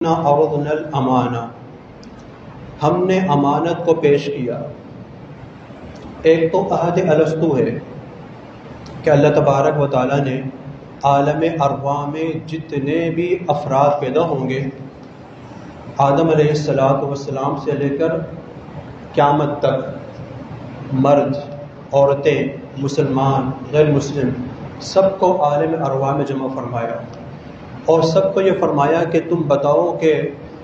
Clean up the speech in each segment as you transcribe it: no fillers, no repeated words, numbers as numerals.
عرضنا الامانہ، ہم نے امانت کو پیش کیا۔ ایک تو عہد الستو ہے کہ اللہ تبارک و تعالیٰ نے عالم ارواح میں جتنے بھی افراد پیدا ہوں گے، آدم علیہ السلام سے لے کر قیامت تک، مرد، عورتیں، مسلمان، غیر مسلم، سب کو عالم ارواح میں جمع فرمایا اور سب کو یہ فرمایا کہ تم بتاؤ کہ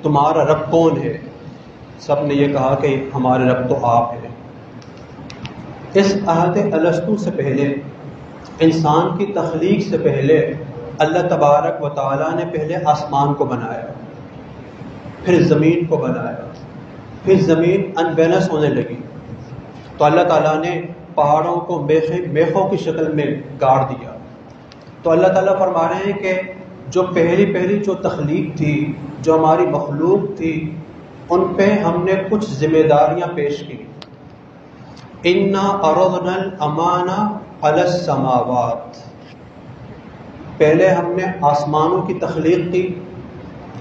تمہارا رب کون ہے۔ سب نے یہ کہا کہ ہمارے رب تو آپ ہیں۔ اس عہد الستو سے پہلے، انسان کی تخلیق سے پہلے، اللہ تبارک و تعالیٰ نے پہلے آسمان کو بنایا، پھر زمین کو بنایا، پھر زمین ان بیلنس ہونے لگی تو اللہ تعالیٰ نے پہاڑوں کو میخوں کی شکل میں گاڑ دیا۔ تو اللہ تعالیٰ فرما رہے ہیں کہ جو پہلی جو تخلیق تھی، جو ہماری مخلوق تھی، ان پہ ہم نے کچھ ذمہ داریاں پیش کی۔ انا عرضنا الامانہ علی السماوات، پہلے ہم نے آسمانوں کی تخلیق کی،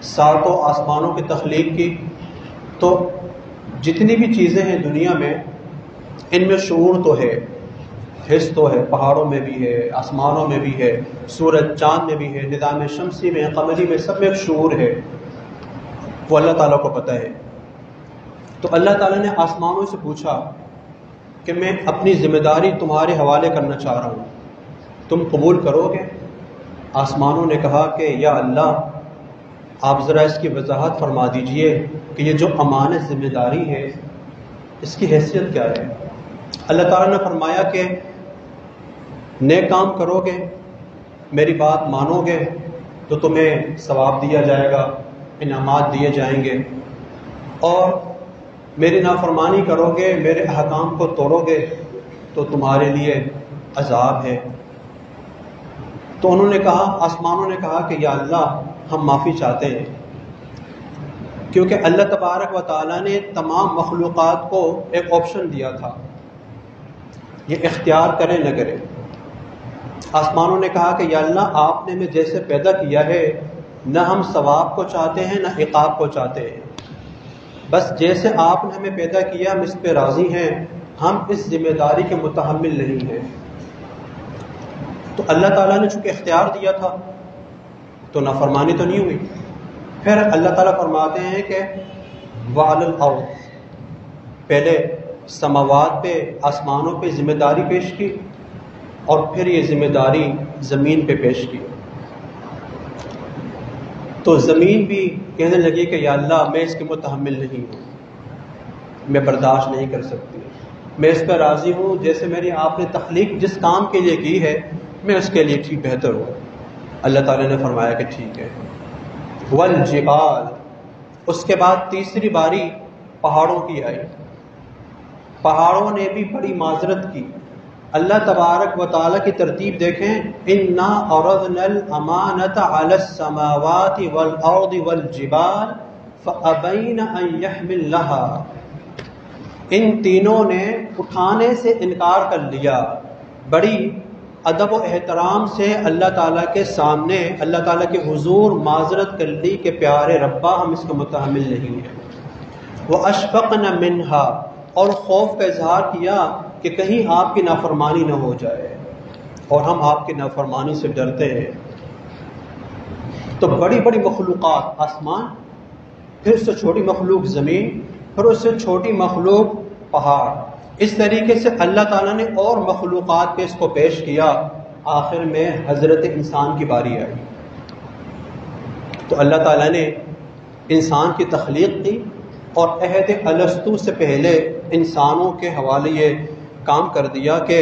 ساتوں آسمانوں کی تخلیق کی۔ تو جتنی بھی چیزیں ہیں دنیا میں، ان میں شعور تو ہے، حس تو ہے، پہاڑوں میں بھی ہے، آسمانوں میں بھی ہے، سورج چاند میں بھی ہے، نظام شمسی میں، قمری میں، سب میں ایک شعور ہے، وہ اللہ تعالیٰ کو پتہ ہے۔ تو اللہ تعالیٰ نے آسمانوں سے پوچھا کہ میں اپنی ذمہ داری تمہارے حوالے کرنا چاہ رہا ہوں، تم قبول کرو گے؟ آسمانوں نے کہا کہ یا اللہ، آپ ذرا اس کی وضاحت فرما دیجئے کہ یہ جو امانت ذمہ داری ہے، اس کی حیثیت کیا ہے؟ اللہ تعالیٰ نے فرمایا کہ نیک کام کرو گے، میری بات مانو گے تو تمہیں ثواب دیا جائے گا، انعامات دیے جائیں گے، اور میری نافرمانی کرو گے، میرے احکام کو توڑو گے تو تمہارے لیے عذاب ہے۔ تو انہوں نے کہا، آسمانوں نے کہا کہ یا اللہ، ہم معافی چاہتے ہیں، کیونکہ اللہ تبارک و تعالیٰ نے تمام مخلوقات کو ایک آپشن دیا تھا، یہ اختیار کرے نہ کرے۔ آسمانوں نے کہا کہ یا اللہ، آپ نے ہمیں جیسے پیدا کیا ہے، نہ ہم ثواب کو چاہتے ہیں نہ عقاب کو چاہتے ہیں، بس جیسے آپ نے ہمیں پیدا کیا ہم اس پہ راضی ہیں، ہم اس ذمہ داری کے متحمل نہیں ہیں۔ تو اللہ تعالیٰ نے چونکہ اختیار دیا تھا تو نافرمانی تو نہیں ہوئی۔ پھر اللہ تعالیٰ فرماتے ہیں کہ وعلی الارض، پہلے سماوات پہ، آسمانوں پہ ذمہ داری پیش کی، اور پھر یہ ذمہ داری زمین پہ پیش کی۔ تو زمین بھی کہنے لگی کہ یا اللہ، میں اس کے متحمل نہیں ہوں، میں برداشت نہیں کر سکتی، میں اس پہ راضی ہوں، جیسے میری آپ نے تخلیق جس کام کے لیے کی ہے، میں اس کے لیے ٹھیک بہتر ہوں۔ اللہ تعالیٰ نے فرمایا کہ ٹھیک ہے۔ والجبال، اس کے بعد تیسری باری پہاڑوں کی آئی۔ پہاڑوں نے بھی بڑی معذرت کی۔ اللہ تبارک و تعالیٰ کی ترتیب دیکھیں، انا عرضنا الامانۃ علی السماوات والارض والجبال فابین ان یحملنها، ان تینوں نے اٹھانے سے انکار کر لیا، بڑی ادب و احترام سے اللہ تعالیٰ کے سامنے، اللہ تعالیٰ کے حضور معذرت کر لی کہ پیارے ربا، ہم اس کو متحمل نہیں ہیں۔ واشفقن منہا، اور خوف کا اظہار کیا کہ کہیں آپ کی نافرمانی نہ ہو جائے، اور ہم آپ کی نافرمانی سے ڈرتے ہیں۔ تو بڑی بڑی مخلوقات، آسمان، پھر اس سے چھوٹی مخلوق زمین، پھر اس سے چھوٹی مخلوق پہاڑ، اس طریقے سے اللہ تعالیٰ نے اور مخلوقات پہ اس کو پیش کیا۔ آخر میں حضرت انسان کی باری آئی تو اللہ تعالیٰ نے انسان کی تخلیق کی، اور عہد الستو سے پہلے انسانوں کے حوالے یہ کام کر دیا کہ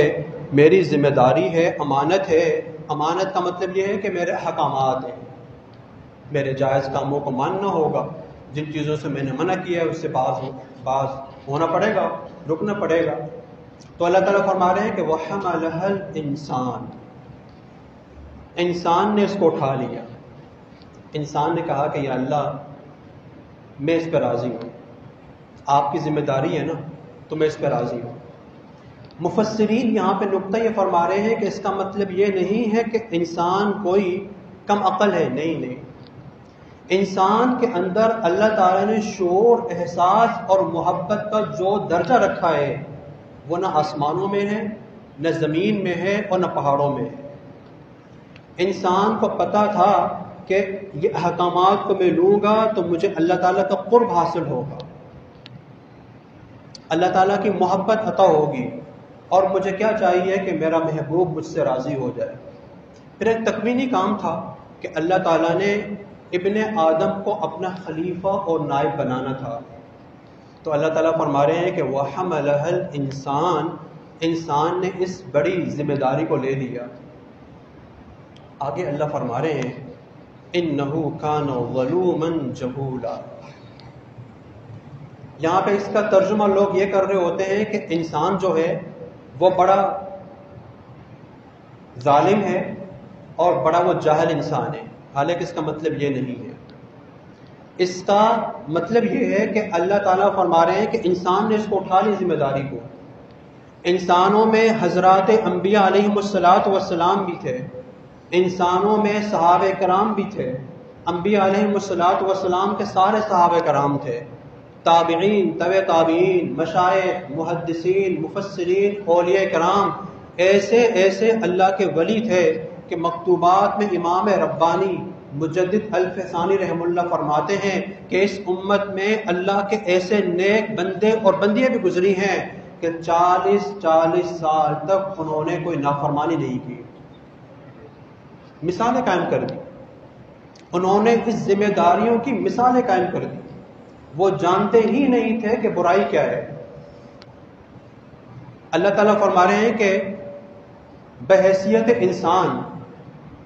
میری ذمہ داری ہے، امانت ہے۔ امانت کا مطلب یہ ہے کہ میرے احکامات ہیں، میرے جائز کاموں کو ماننا ہوگا، جن چیزوں سے میں نے منع کیا ہے اس سے باز ہونا پڑے گا، رکنا پڑے گا۔ تو اللہ تعالیٰ فرما رہے ہیں کہ وَحَمَلَهَا الْإِنسَانُ، انسان نے اس کو اٹھا لیا۔ انسان نے کہا کہ یا اللہ، میں اس پہ راضی ہوں، آپ کی ذمہ داری ہے نا، تو میں اس پہ راضی ہوں۔ مفسرین یہاں پہ نقطہ یہ فرما رہے ہیں کہ اس کا مطلب یہ نہیں ہے کہ انسان کوئی کم عقل ہے، نہیں، انسان کے اندر اللہ تعالیٰ نے شعور، احساس اور محبت کا جو درجہ رکھا ہے وہ نہ آسمانوں میں ہے، نہ زمین میں ہے اور نہ پہاڑوں میں ہے۔ انسان کو پتہ تھا کہ یہ احکامات کو میں لوں گا تو مجھے اللہ تعالیٰ کا قرب حاصل ہوگا، اللہ تعالیٰ کی محبت عطا ہوگی، اور مجھے کیا چاہیے کہ میرا محبوب مجھ سے راضی ہو جائے۔ پھر ایک تکوینی کام تھا کہ اللہ تعالیٰ نے ابن آدم کو اپنا خلیفہ اور نائب بنانا تھا، تو اللہ تعالیٰ فرما رہے ہیں کہ وَحَمَلَهَا الْإِنسان، انسان نے اس بڑی ذمہ داری کو لے لیا۔ آگے اللہ فرما رہے ہیں إِنَّهُ كَانَ ظَلُومًا جَهُولًا۔ یہاں پہ اس کا ترجمہ لوگ یہ کر رہے ہوتے ہیں کہ انسان جو ہے وہ بڑا ظالم ہے اور بڑا وہ جاہل انسان ہے، حالانکہ اس کا مطلب یہ نہیں ہے۔ اس کا مطلب یہ ہے کہ اللہ تعالیٰ فرما رہے ہیں کہ انسان نے اس کو اٹھا لی ذمہ داری کو۔ انسانوں میں حضرات انبیاء علیہم السلام بھی تھے، انسانوں میں صحابہ کرام بھی تھے، انبیاء علیہم السلام کے سارے صحابہ کرام تھے، تابعین، تبع تابعین، مشائخ، محدثین، مفسرین، اولیاء کرام، ایسے ایسے اللہ کے ولی تھے کہ مکتوبات میں امام ربانی مجدد الفسانی رحم اللہ فرماتے ہیں کہ اس امت میں اللہ کے ایسے نیک بندے اور بندیاں بھی گزری ہیں کہ 40 سال تک انہوں نے کوئی نافرمانی نہیں کی، مثالیں قائم کر دی، انہوں نے اس ذمہ داریوں کی مثالیں قائم کر دی۔ وہ جانتے ہی نہیں تھے کہ برائی کیا ہے۔ اللہ تعالیٰ فرما رہے ہیں کہ بحیثیت انسان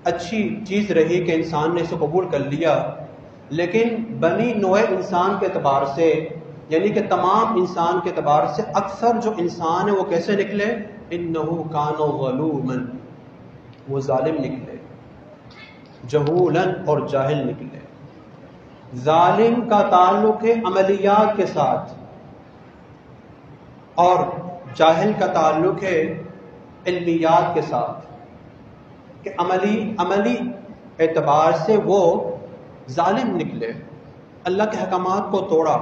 اچھی چیز رہی کہ انسان نے اسے قبول کر لیا، لیکن بنی نوع انسان کے اعتبار سے، یعنی کہ تمام انسان کے اعتبار سے اکثر جو انسان ہے وہ کیسے نکلے؟ انہو کانوا ظلوما، وہ ظالم نکلے، جہولا اور جاہل نکلے۔ ظالم کا تعلق ہے عملیات کے ساتھ اور جاہل کا تعلق ہے علمیات کے ساتھ، کہ عملی اعتبار سے وہ ظالم نکلے، اللہ کے احکامات کو توڑا،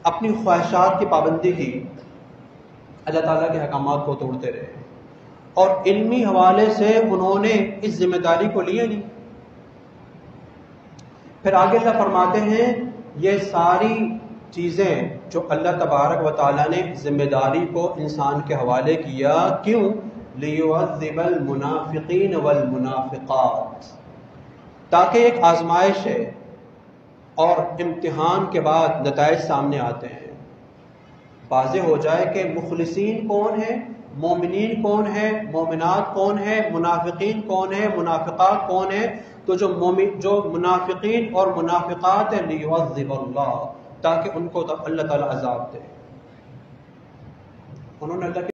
اپنی خواہشات کی پابندی کی، اللہ تعالیٰ کے احکامات کو توڑتے رہے، اور علمی حوالے سے انہوں نے اس ذمہ داری کو لیا نہیں۔ پھر آگے اللہ فرماتے ہیں یہ ساری چیزیں جو اللہ تبارک و تعالیٰ نے ذمہ داری کو انسان کے حوالے کیا، کیوں؟ لِيُعَذِّبَ الْمُنَافِقِينَ وَالْمُنَافِقَاتِ، تاکہ ایک آزمائش ہے اور امتحان کے بعد نتائج سامنے آتے ہیں، واضح ہو جائے کہ مخلصین کون ہیں، مومنین کون ہیں، مومنات کون ہیں، منافقین کون ہیں، منافقات کون ہیں۔ تو جو منافقین اور منافقات ہیں لِيُعَذِّبَ اللہ، تاکہ ان کو اللہ تعالیٰ عذاب دے۔ انہوں نے اللہ